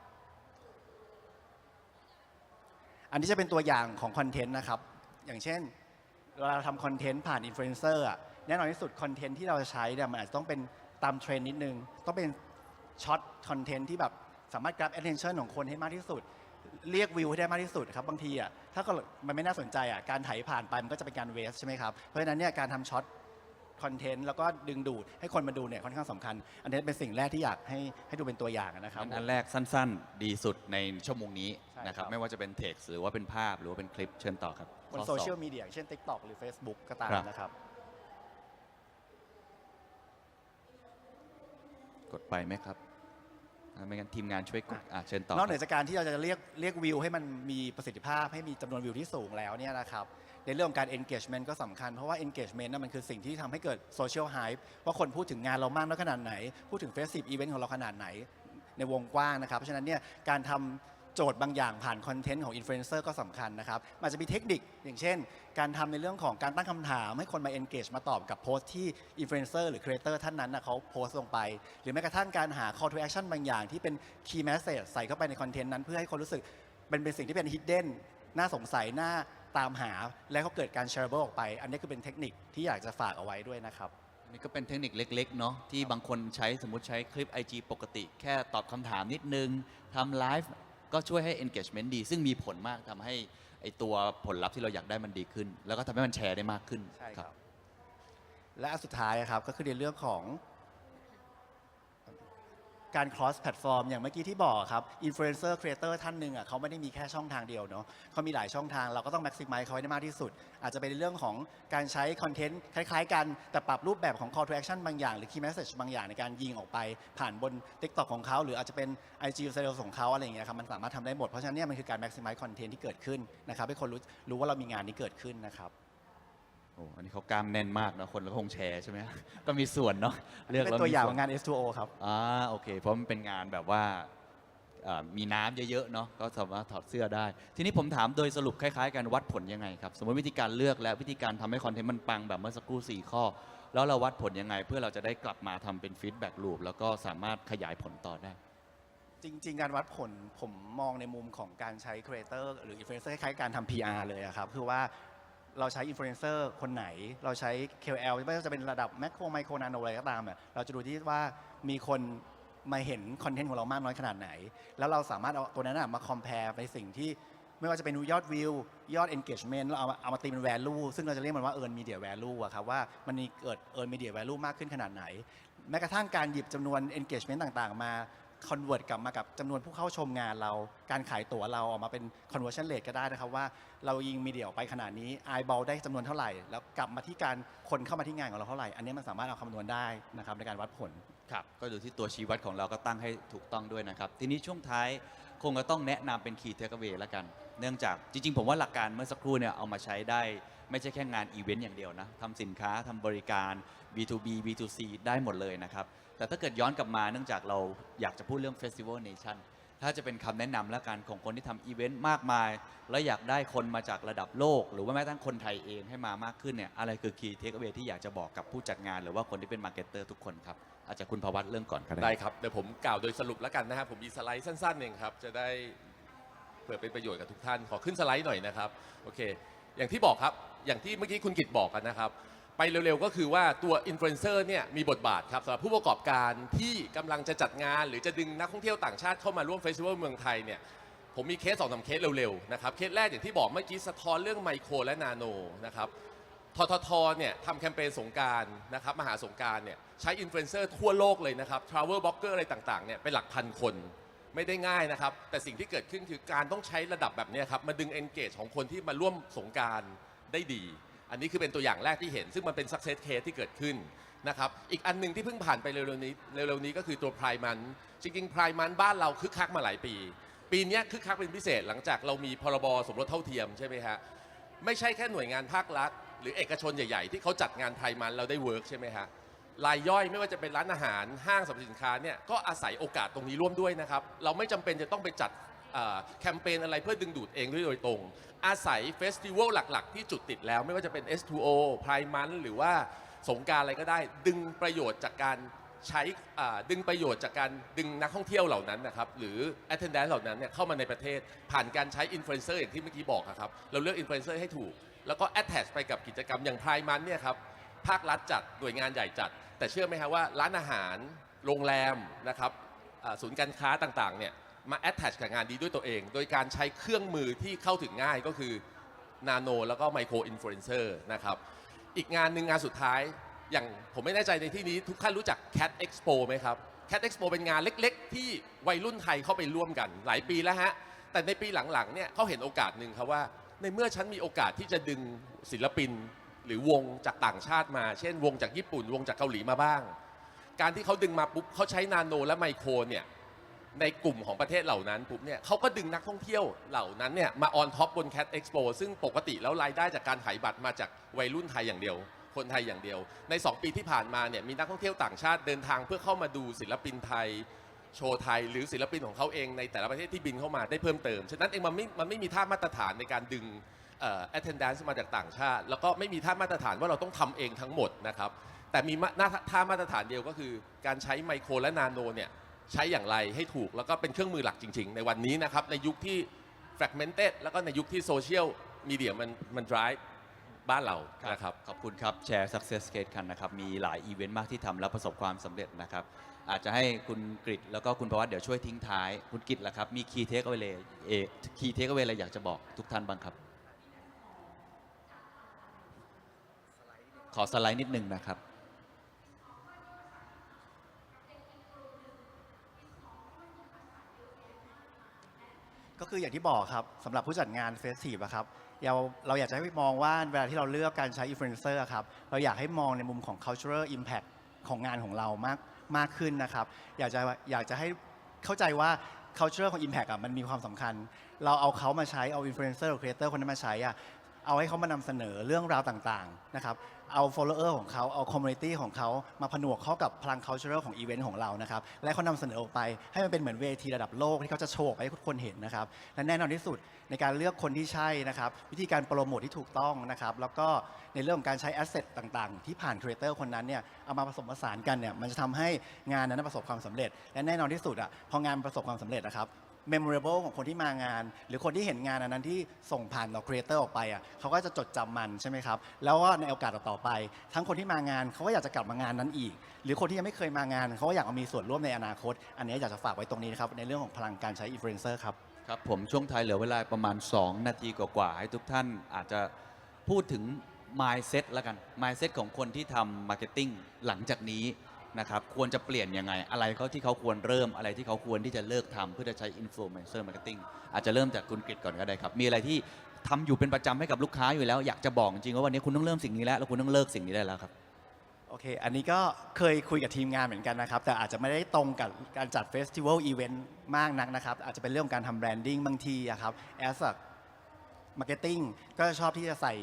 อันนี้จะเป็นตัวอย่างของคอนเทนต์นะครับอย่างเช่นเวลาเราทำคอนเทนต์ผ่านอินฟลูเอนเซอร์แน่นอนที่สุดคอนเทนต์ที่เราจะใช้เนี่ยมันอาจจะต้องเป็นตามเทรนด์นิดนึงต้องเป็นช็อตคอนเทนต์ที่แบบสามารถ grab attention ของคนให้มากที่สุด เรียกวิวให้ได้มากที่สุดครับบางทีอ่ะถ้าเกิดมันไม่น่าสนใจอ่ะการไถผ่านไปมันก็จะเป็นการเวสใช่ไหมครับเพราะฉะนั้นเนี่ยการทำช็อตคอนเทนต์แล้วก็ดึงดูดให้คนมาดูเนี่ยค่อนข้างสำคัญ อันนี้เป็นสิ่งแรกที่อยากให้ดูเป็นตัวอย่างนะครับ อันแรกสั้นๆ ดีสุดในชั่วโมงนี้ ใช่ นะครับ ครับ ไม่ว่าจะเป็นเท็กซ์หรือว่าเป็นภาพหรือว่าเป็นคลิปเชิญต่อครับ บน ข้อ โซเชียล สอง มีเดียเช่น TikTok หรือ Facebook ก็ตาม ครับ นะครับ กดไปไหมครับไม่งั้นทีมงานช่วยกดเชิญต่อน อกเหนือจากการที่เราจะเรียกวิวให้มันมีประสิทธิภาพให้มีจำนวนวิวที่สูงแล้วเนี่ยนะครับในเรื่องของการ engagement ก็สำคัญเพราะว่า engagement นั่นมันคือสิ่งที่ทำให้เกิด social hype ว่าคนพูดถึงงานเรามากน้อยขนาดไหน พูดถึง festive event ของเราขนาดไหนในวงกว้างนะครับเพราะฉะนั้นเนี่ยการทำโจทย์บางอย่างผ่านคอนเทนต์ของอินฟลูเอนเซอร์ก็สำคัญนะครับมันจะมีเทคนิคอย่างเช่น การทำในเรื่องของการตั้งคำถามให้คนมา engage มาตอบกับโพสต์ที่อินฟลูเอนเซอร์หรือครีเอเตอร์ท่านนั้นนะเขาโพสต์ลงไป หรือแม้กระทั่งการหา call to action บางอย่างที่เป็น key message ใส่เข้าไปในคอนเทนต์นั้นเพื่อให้คนรู้สึกเป็นสิ่งที่เป็น hidden น่าสงสัยน่าตามหาและเขาเกิดการ shareable ออกไป อันนี้คือเป็นเทคนิคที่อยากจะฝากเอาไว้ด้วยนะครับ นี่ก็เป็นเทคนิคเล็กๆเนาะที่บางคนใช้สมมติใช้คลิป IG ปกติ แค่ตอบคำถามนิดนึงทำไลฟ์ก็ช่วยให้ engagement ดี ซึ่งมีผลมากทำให้ไอตัวผลลัพธ์ที่เราอยากได้มันดีขึ้น แล้วก็ทำให้มันแชร์ได้มากขึ้น ใช่ครับ และอันสุดท้ายครับก็คือในเรื่องของการ cross platform อย่างเมื่อกี้ที่บอกครับ influencer creator ท่านหนึ่งอ่ะเขาไม่ได้มีแค่ช่องทางเดียวเนาะเขามีหลายช่องทางเราก็ต้อง maximize เขาให้ได้มากที่สุด อาจจะเป็นในเรื่องของการใช้คอนเทนต์คล้ายๆกันแต่ปรับรูปแบบของ call to action บางอย่างหรือ key message บางอย่างในการยิงออกไปผ่านบน TikTok ของเขาหรืออาจจะเป็น IG Sales ของเขาอะไรอย่างเงี้ยครับมันสามารถทำได้หมดเพราะฉะนั้นเนี่ยมันคือการ maximize content ที่เกิดขึ้นนะครับให้คนรู้ว่าเรามีงานนี้เกิดขึ้นนะครับ โอ้อันนี้เขากล้ามแน่นมากนะคนก็คงแชร์ใช่ไหม ก็มีส่วนเนาะเลือก เป็น แล้ว ตัวอย่าง มี ข ส่ องงาน S2O ครับ โอเค เพราะมันเป็นงานแบบว่ามีน้ำเยอะๆเนาะก็สามารถถอดเสื้อได้ ทีนี้ผมถามโดยสรุปคล้ายๆกันวัดผลยังไงครับ สมมติวิธีการเลือกและวิธีการทำให้คอนเทนต์มันปังแบบเมื่อสักครู่ 4 ข้อ แล้วเราวัดผลยังไง เพื่อเราจะได้กลับมาทำเป็นฟีดแบ็กลูปแล้วก็สามารถขยายผลต่อได้ จริง ๆ การวัดผลผมมองในมุมของการใช้ครีเอเตอร์หรืออินฟลูเอนเซอร์คล้ายๆการทำ PR เลยอะครับคือว่าเราใช้อินฟลูเอนเซอร์คนไหน เราใช้ KOL ไม่ว่าจะเป็นระดับแมคโครไมโครนาโนอะไรก็ตามเนี่ยเราจะดูที่ว่ามีคนมาเห็นคอนเทนต์ของเรามากน้อยขนาดไหน แล้วเราสามารถเอาตัวนั้นมาคอมเพลในสิ่งที่ไม่ว่าจะเป็นยอดวิวยอด engagement แล้วเอามาตีเป็น value ซึ่งเราจะเรียกมันว่า earn media value อะครับว่ามันมีเกิด earn media value มากขึ้นขนาดไหน แม้กระทั่งการหยิบจำนวน engagement ต่างๆ มา convert กลับมากับจำนวนผู้เข้าชมงานเรา การขายตั๋วเราออกมาเป็น conversion rate ก็ได้นะครับว่าเรายิงมีเดียออกไปขนาดนี้ eyeball ได้จำนวนเท่าไหร่ แล้วกลับมาที่การคนเข้ามาที่งานของเราเท่าไหร่ อันนี้มันสามารถเอาคำนวณได้นะครับในการวัดผล ครับก็ดูที่ตัวชี้วัดของเราก็ตั้งให้ถูกต้องด้วยนะครับ ทีนี้ช่วงท้ายคงจะต้องแนะนำเป็น key takeaway แล้วกัน เนื่องจากจริงๆ ผมว่าหลักการเมื่อสักครู่เนี่ยเอามาใช้ได้ไม่ใช่แค่งานอีเวนต์อย่างเดียวนะทำสินค้าทำบริการ B2B B2C ได้หมดเลยนะครับ แต่ถ้าเกิดย้อนกลับมาเนื่องจากเราอยากจะพูดเรื่อง Festival Nation ถ้าจะเป็นคำแนะนำและกันของคนที่ทำอีเวนต์มากมาย แล้วอยากได้คนมาจากระดับโลก หรือว่าแม้กระทั่งคนไทยเองให้มามากขึ้นเนี่ยอะไรคือ key takeaway ที่อยากจะบอกกับผู้จัดงานหรือว่าคนที่เป็นมาร์เก็ตเตอร์ทุกคนครับอาจจะคุณภวัตเรื่องก่อนก็ได้ ได้ครับเดี๋ยวผมกล่าวโดยสรุปแล้วกันนะครับผมมีสไลด์สั้นๆเองครับจะได้เผื่อเป็นประโยชน์กับทุกท่านขอขึ้นสไลด์หน่อยนะครับโอเคอย่างที่บอกครับอย่างที่เมื่อกี้คุณกิตบอกกันนะครับไปเร็วๆก็คือว่าตัวอินฟลูเอนเซอร์เนี่ยมีบทบาทครับสำหรับผู้ประกอบการที่กำลังจะจัดงานหรือจะดึงนักท่องเที่ยวต่างชาติเข้ามาร่วมเฟสติวัลเมืองไทยเนี่ยผมมีเคส2-3เคสเร็วๆนะครับเคสแรกอย่างที่บอกเมื่อกี้สะท้อนเรื่องไมโครและนาโนนะครับททเนี่ยทำแคมเปญสงกรานต์นะครับมหาสงกรานต์เนี่ยใช้อินฟลูเอนเซอร์ทั่วโลกเลยนะครับทราเวลบล็อกเกอร์อะไรต่างๆเนี่ยเป็นหลักพันคนไม่ได้ง่ายนะครับแต่สิ่งที่เกิดขึ้นคือการต้องใช้ระดับแบบนี้ครับมาดึง engage ของคนที่มาร่วมสงกรานต์ได้ดีอันนี้คือเป็นตัวอย่างแรกที่เห็นซึ่งมันเป็น success case ที่เกิดขึ้นนะครับอีกอันหนึงที่เพิ่งผ่านไปเร็วๆนี้ก็คือตัว Pride Month จริงๆ Pride Month บ้านเราคึกคักมาหลายปีปีนี้คึกคักเป็นพิเศษหลังจากเรามีพรบสมรสเท่าเทียมใช่ไหมฮะไม่ใช่แค่หน่วยงานภาครัฐหรือเอกชนใหญ่ๆที่เขาจัดงาน Pride Month เราได้เวิร์กใช่ไหมฮะรายย่อยไม่ว่าจะเป็นร้านอาหารห้างสรรพสินค้าเนี่ยก็อาศัยโอกาสตรงนี้ร่วมด้วยนะครับเราไม่จำเป็นจะต้องไปจัดแคมเปญอะไรเพื่อดึงดูดเองด้วยโดยตรงอาศัยเฟสติวัลหลักๆที่จุดติดแล้วไม่ว่าจะเป็น S2O Pride Month หรือว่าสงกรานต์อะไรก็ได้ดึงประโยชน์จากการใช้ดึงประโยชน์จากการดึงนักท่องเที่ยวเหล่านั้นนะครับหรือ attendance เหล่านั้นเนี่ยเข้ามาในประเทศผ่านการใช้อินฟลูเอนเซอร์อย่างที่เมื่อกี้บอกครับเราเลือกอินฟลูเอนเซอร์ให้ถูกแล้วก็ attach ไปกับกิจกรรมอย่าง Pride Month เนี่ยครับภาครัฐจัดหน่วยงานใหญ่จัดแต่เชื่อไหมครับว่าร้านอาหารโรงแรมนะครับศูนย์การค้าต่างๆเนี่ย มา attach กับงานนี้ด้วยตัวเอง โดยการใช้เครื่องมือที่เข้าถึงง่ายก็คือนาโนแล้วก็ไมโครอินฟลูเอนเซอร์นะครับอีกงานหนึ่งงานสุดท้ายอย่างผมไม่แน่ใจในที่นี้ทุกท่านรู้จัก Cat Expo ไหมครับ Cat Expo เป็นงานเล็กๆที่วัยรุ่นไทยเข้าไปร่วมกันหลายปีแล้วฮะแต่ในปีหลังๆเนี่ยเขาเห็นโอกาสหนึ่งครับว่าในเมื่อฉันมีโอกาสที่จะดึงศิลปินหรือวงจากต่างชาติมา เช่นวงจากญี่ปุ่นวงจากเกาหลีมาบ้างการที่เขาดึงมาปุ๊บเขาใช้นาโนและไมโครเนี่ยในกลุ่มของประเทศเหล่านั้นปุ๊บเนี่ยเขาก็ดึงนักท่องเที่ยวเหล่านั้นเนี่ยมาออนท็อปบน Cat Expo ซึ่งปกติแล้วรายได้จากการขายบัตรมาจากวัยรุ่นไทยอย่างเดียวคนไทยอย่างเดียวใน2ปีที่ผ่านมาเนี่ยมีนักท่องเที่ยวต่างชาติเดินทางเพื่อเข้ามาดูศิลปินไทยโชว์ไทยหรือศิลปินของเขาเองในแต่ละประเทศที่บินเข้ามาได้เพิ่มเติมฉะนั้นเองมันไม่มีท่ามาตรฐานในการดึงattendance มาจากต่างชาติแล้วก็ไม่มีท่ามาตรฐานว่าเราต้องทำเองทั้งหมดนะครับแต่มีท่ามาตรฐานเดียวก็คือการใช้ไมโครและนาโนเนี่ยใช้อย่างไรให้ถูกแล้วก็เป็นเครื่องมือหลักจริงๆในวันนี้นะครับในยุคที่ fragmented แล้วก็ในยุคที่โซเชียลมีเดียมัน drive บ้านเรานะครับ ขอบคุณครับแชร์ success case กันนะครับมีหลายอีเวนต์มากที่ทำแล้วประสบความสำเร็จนะครับอาจจะให้คุณกฤษแล้วก็คุณประวัติเดี๋ยวช่วยทิ้งท้ายคุณกฤษล่ะครับมี key takeaway อะไรอยากจะบอกทุกท่านบ้างครับขอสไลด์นิดนึงนะครับ ก็คืออย่างที่บอกครับสำหรับผู้จัดงานเฟสทีฟครับเราอยากจะให้มองว่าเวลาที่เราเลือกการใช้อินฟลูเอนเซอร์ครับเราอยากให้มองในมุมของ cultural impact ของงานของเรามากขึ้นนะครับอยากจะให้เข้าใจว่า cultural ของ impact มันมีความสำคัญเราเอาเขามาใช้เอาอินฟลูเอนเซอร์หรือครีเอเตอร์คนนั้นมาใช้เอาให้เขามานำเสนอเรื่องราวต่างๆนะครับเอา follower ของเขาเอา community ของเขามาผนวกเข้ากับพลัง cultural ของ event ของเรานะครับและเขานำเสนอออกไปให้มันเป็นเหมือนเวทีระดับโลกที่เขาจะโชว์ให้ทุกคนเห็นนะครับและแน่นอนที่สุดในการเลือกคนที่ใช่นะครับวิธีการโปรโมทที่ถูกต้องนะครับแล้วก็ในเรื่องของการใช้ asset ต่างๆที่ผ่าน creator คนนั้นเนี่ยเอามาผสมผสานกันเนี่ยมันจะทำให้งานนั้นประสบความสำเร็จและแน่นอนที่สุดพองานประสบความสำเร็จนะครับmemorable ของคนที่มางานหรือคนที่เห็นงานอันนั้นที่ส่งผ่านต่อครีเอเตอร์ออกไปเขาก็จะจดจำมันใช่ไหมครับแล้วก็ในโอกาสต่อไปทั้งคนที่มางานเขาก็อยากจะกลับมางานนั้นอีกหรือคนที่ยังไม่เคยมางานเขาก็อยากมีส่วนร่วมในอนาคตอันนี้อยากจะฝากไว้ตรงนี้นะครับในเรื่องของพลังการใช้อินฟลูเอนเซอร์ครับครับผมช่วงท้ายเหลือเวลาประมาณ2 นาทีกว่าๆให้ทุกท่านอาจจะพูดถึง mindset แล้วกัน mindset ของคนที่ทำ marketing หลังจากนี้นะครับควรจะเปลี่ยนยังไงอะไรที่เขาควรเริ่มอะไรที่เขาควรที่จะเลิกทำเพื่อจะใช้ influencer marketing อาจจะเริ่มจากคุณกฤษก่อนก็ได้ครับมีอะไรที่ทำอยู่เป็นประจำให้กับลูกค้าอยู่แล้วอยากจะบอกจริงๆว่าวันนี้คุณต้องเริ่มสิ่งนี้แล้วคุณต้องเลิกสิ่งนี้ได้แล้วครับโอเคอันนี้ก็เคยคุยกับทีมงานเหมือนกันนะครับแต่อาจจะไม่ได้ตรงกับการจัดเฟสติวัลอีเวนต์มากนักนะครับอาจจะเป็นเรื่องของการทำแบรนดิ้งบางทีครับas a marketing ก็ชอบที่จะใส่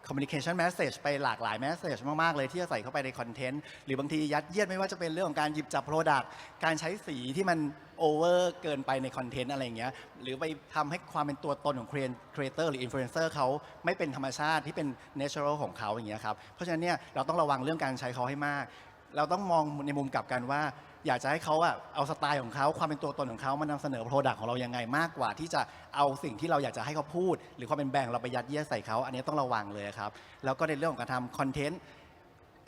communication message ไปหลากหลาย message มากๆเลยที่จะใส่เข้าไปในคอนเทนต์หรือบางทียัดเยียดไม่ว่าจะเป็นเรื่องของการหยิบจับ product การใช้สีที่มัน over เกินไปในคอนเทนต์อะไรอย่างเงี้ยหรือไปทำให้ความเป็นตัวตนของ creator หรือ influencer เขาไม่เป็นธรรมชาติที่เป็น natural ของเขาอย่างเงี้ยครับเพราะฉะนั้นเนี่ยเราต้องระวังเรื่องการใช้เขาให้มากเราต้องมองในมุมกลับกันว่าอยากจะให้เขาเอาสไตล์ของเขาความเป็นตัวตนของเขามานำเสนอ Product ของเรายังไงมากกว่าที่จะเอาสิ่งที่เราอยากจะให้เขาพูดหรือความเป็นแบรนด์เราไปยัดเยียดใส่เขาอันนี้ต้องระวังเลยครับแล้วก็ในเรื่องของการทำคอนเทนต์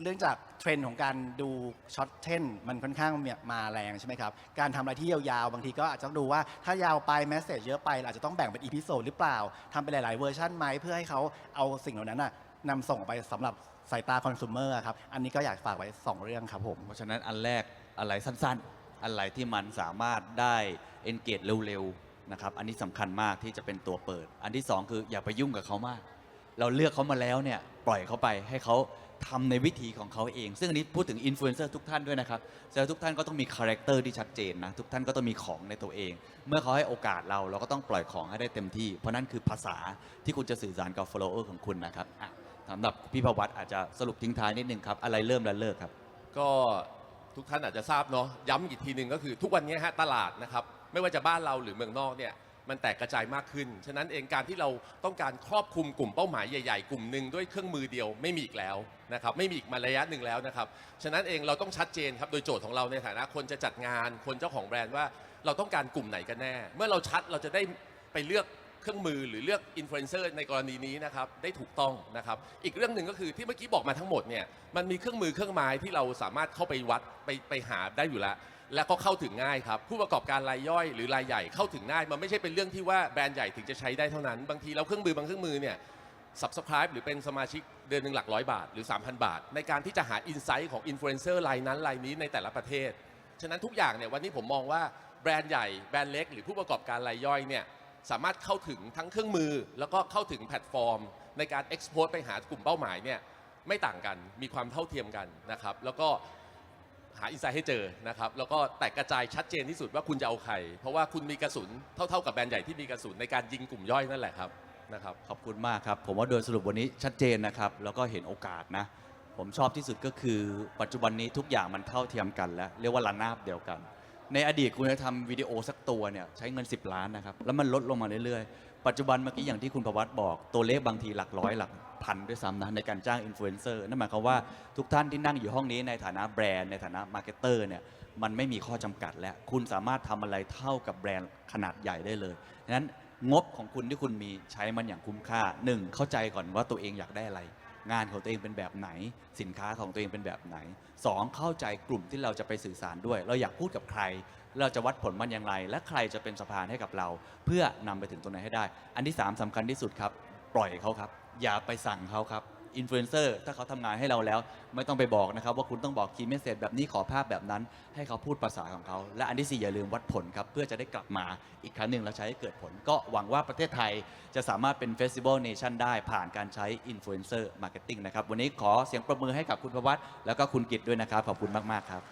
เรื่องจากเทรนด์ของการดูช็อตเทนมันค่อนข้างมาแรงใช่ไหมครับการทำอะไรที่ยาวๆบางทีก็อาจจะต้องดูว่าถ้ายาวไปแมสเซจเยอะไปอาจจะต้องแบ่งเป็นอีพิโซดหรือเปล่าทำเป็นหลายๆเวอร์ชันไหมเพื่อให้เขาเอาสิ่งเหล่านั้นนำส่งออกไปสำหรับสายตาคอน sumer ครับอันนี้ก็อยากฝากไว้2เรื่องครับผมเพราะฉะนั้นอันแรกอะไรสั้นๆอะไรที่มันสามารถได้ engage เร็วๆนะครับอันนี้สำคัญมากที่จะเป็นตัวเปิดอันที่2คืออย่าไปยุ่งกับเขามากเราเลือกเขามาแล้วเนี่ยปล่อยเขาไปให้เขาทำในวิธีของเขาเองซึ่งอันนี้พูดถึงอินฟลูเอนเซอร์ทุกท่านด้วยนะครับแต่ทุกท่านก็ต้องมีคาแรคเตอร์ที่ชัดเจนนะทุกท่านก็ต้องมีของในตัวเองเมื่อเขาให้โอกาสเราก็ต้องปล่อยของให้ได้เต็มที่เพราะนั่นคือภาษาที่คุณจะสื่อสารกับ follower ของคุณนะครับสำหรับพี่ประวัติอาจจะสรุปทิ้งท้ายนิดนึงครับอะไรเริ่มและเลิกครับก็ทุกท่านอาจจะทราบเนาะย้ำอีกทีหนึ่งก็คือทุกวันนี้ตลาดนะครับไม่ว่าจะบ้านเราหรือเมืองนอกเนี่ยมันแตกกระจายมากขึ้นฉะนั้นเองการที่เราต้องการครอบคลุมกลุ่มเป้าหมายใหญ่ๆกลุ่มหนึ่งด้วยเครื่องมือเดียวไม่มีอีกแล้วนะครับไม่มีอีกมาระยะหนึ่งแล้วนะครับฉะนั้นเองเราต้องชัดเจนครับโดยโจทย์ของเราในฐานะคนจะจัดงานคนเจ้าของแบรนด์ว่าเราต้องการกลุ่มไหนกันแน่เมื่อเราชัดเราจะได้ไปเลือก เครื่องมือหรือเลือกอินฟลูเอนเซอร์ในกรณีนี้นะครับได้ถูกต้องนะครับอีกเรื่องหนึ่งก็คือที่เมื่อกี้บอกมาทั้งหมดเนี่ยมันมีเครื่องมือเครื่องไม้ที่เราสามารถเข้าไปวัดไปหาได้อยู่แล้วและก็เข้าถึงง่ายครับผู้ประกอบการรายย่อยหรือรายใหญ่เข้าถึงง่ายมันไม่ใช่เป็นเรื่องที่ว่าแบรนด์ใหญ่ถึงจะใช้ได้เท่านั้นบางทีแล้วเครื่องมือบางเครื่องมือเนี่ย subscribe หรือเป็นสมาชิกเดือนหนึ่งหลักร้อยบาทหรือ 3,000 บาท ในการที่จะหาอินไซต์ของอินฟลูเอนเซอร์รายนั้นรายนี้ในแต่ละประเทศฉะนั้นทุกอย่างเนี่ยวันนี้ผมมองว่าแบรนด์ใหญ่แบรนด์เล็กหรือผู้ประกอบการรายย่อยเนี่ยสามารถเข้าถึงทั้งเครื่องมือแล้วก็เข้าถึงแพลตฟอร์มในการ export ไปหากลุ่มเป้าหมายเนี่ยไม่ต่างกันมีความเท่าเทียมกันนะครับแล้วก็หาอินไซต์ให้เจอนะครับแล้วก็แตกกระจายชัดเจนที่สุดว่าคุณจะเอาใครเพราะว่าคุณมีกระสุนเท่ากับแบรนด์ใหญ่ที่มีกระสุนในการยิงกลุ่มย่อยนั่นแหละครับนะครับ ขอบคุณมากครับ ผมว่าโดยสรุปวันนี้ชัดเจนนะครับ แล้วก็เห็นโอกาสนะ ผมชอบที่สุดก็คือปัจจุบันนี้ทุกอย่างมันเท่าเทียมกันแล้ว เรียกว่าระนาบเดียวกัน ในอดีตคุณจะทำวิดีโอสักตัวเนี่ยใช้เงิน 10 ล้านนะครับ แล้วมันลดลงมาเรื่อยๆ ปัจจุบันเมื่อกี้อย่างที่คุณประวัติบอกตัวเลขบางทีหลักร้อยหลักพันด้วยซ้ำนะในการจ้างอินฟลูเอนเซอร์นั่นหมายความว่าทุกท่านที่นั่งอยู่ห้องนี้ในฐานะแบรนด์ในฐานะมาร์เก็ตเตอร์เนี่ยมันไม่มีข้อจำกัดแล้วคุณสามารถทำอะไรเท่ากับแบรนด์ขนาดใหญ่ได้เลยดังนั้นงบของคุณที่คุณมีใช้มันอย่างคุ้มค่า 1. เข้าใจก่อนว่าตัวเองอยากได้อะไร งานของตัวเองเป็นแบบไหน สินค้าของตัวเองเป็นแบบไหน 2. เข้าใจกลุ่มที่เราจะไปสื่อสารด้วย เราอยากพูดกับใคร เราจะวัดผลมันอย่างไร และใครจะเป็นสะพานให้กับเรา เพื่อนำไปถึงตรงนั้นให้ได้ อันที่ 3สำคัญที่สุดครับ ปล่อยเขาครับ อย่าไปสั่งเขาครับอินฟลูเอนเซอร์ถ้าเขาทำงานให้เราแล้ว ไม่ต้องไปบอกนะครับว่าคุณต้องบอกคีย์เมสเซจแบบนี้ขอภาพแบบนั้น ให้เขาพูดภาษาของเขา และอันที่ 4 อย่าลืมวัดผลครับ เพื่อจะได้กลับมาอีกครั้งหนึ่งแล้วใช้ให้เกิดผล ก็หวังว่าประเทศไทยจะสามารถเป็นเฟสติวัลเนชั่นได้ผ่านการใช้อินฟลูเอนเซอร์มาร์เก็ตติ้งนะครับวันนี้ขอเสียงปรบมือให้กับคุณประวัติแล้วก็คุณกิตด้วยนะครับขอบคุณมากๆครับ